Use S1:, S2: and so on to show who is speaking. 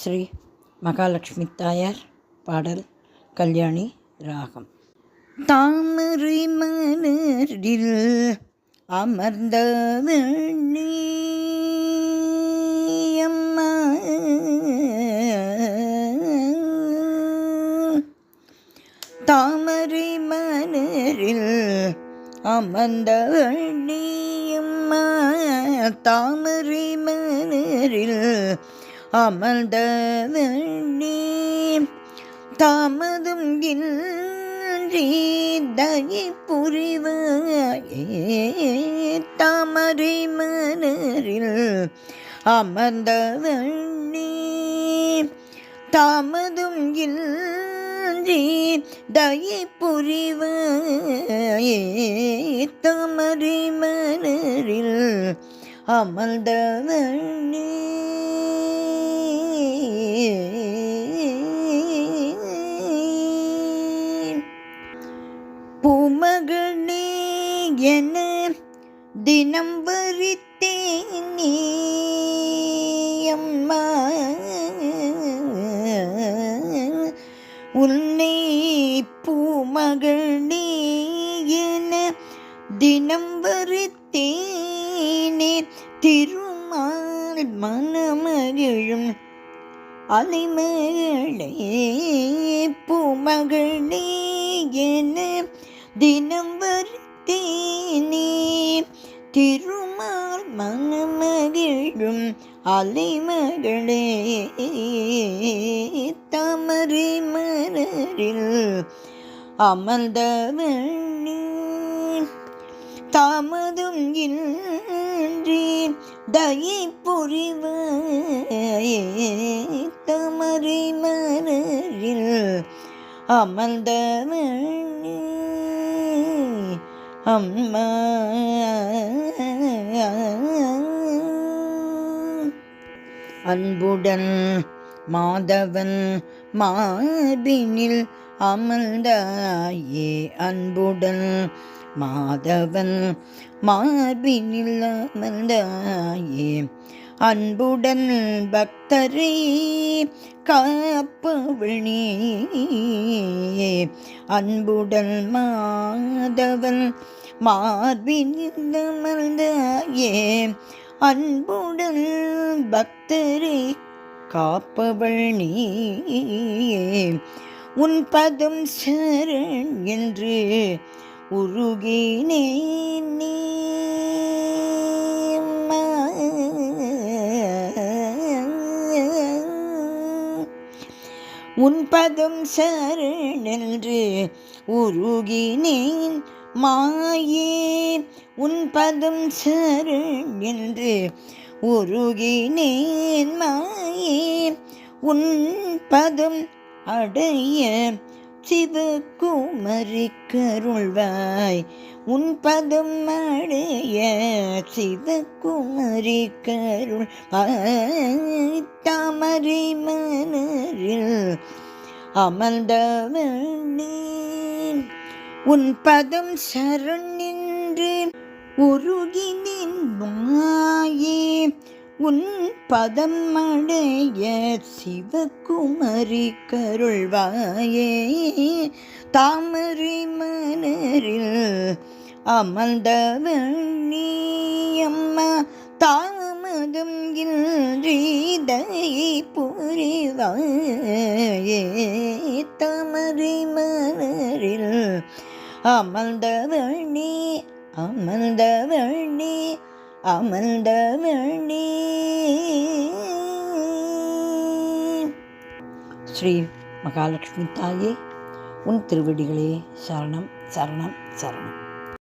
S1: ஸ்ரீ மகாலட்சுமி தாயார் பாடல் கல்யாணி ராகம். தாமரை மலரில் அமர்ந்த அம்மா, தாமரை மலரில் அமர்ந்த அம்மா, தாமரை மலரில் அமர்ந்த தாமதும் இன்றி தயை புரிவாயே, தாமரை மலரில் அமர்ந்த தாமதும் இன்றி தயை புரிவாயே, தாமரை மலரில் அமர்ந்த பூமகளே என தினம் வரித்தேனே அம்மா, உன்னை பூமகளே என தினம் வரித்தேனே, திருமால் மனமகிழும் அலைமகளே, பூமகளே என தினம் வரித்தேனே, திருமால் மனமகிழும் அலைமகளே, தாமரை மலரில் அமர்ந்தவளே, தாமதும் இன்றி தயை புரிவாயே, தாமரை மலரில் அமர்ந்தவளே அம்மா. அன்புடன் மாதவன் மார்பினில் அமர்ந்தாயே, அன்புடன் மாதவன் மார்பினில் அமர்ந்தாயே, அன்புடன் பக்தரை காப்பவள் நீயே, அன்புடன் மாதவன் மார்பினில் அமர்ந்தாயே, அன்புடன் பக்தரை காப்பவள் நீயே, உன் பதம் சரண் என்று உருகினேன் நீ அம்மா, உன் பதம் சரண் என்று உருகினேன் மாயே, உன் பதம் சரண் என்று உருகினேன் மாயே, உன் பதம் அடைய சிவகுமரி கருள்வாய், உன் பதம் அடைய சிவகுமரி கருள்வாய், தாமரை மலரில் அமர்ந்தவளே, உன் பதம் சரண் என்று உருகினேன் மாயே, உன் பதம் அடைய சிவகுமரி கருள்வாயே, தாமரை மலரில் அமர்ந்தவளே அம்மா, தாமதம் இன்றி தயை புரிவாயே, தாமரை மலரில் அமர்ந்தவளே அமர்ந்தவளே அமர்ந்தவளே. ஸ்ரீ மகாலட்சுமி தாயே, உன் திருவடிகளே சரணம் சரணம் சரணம்.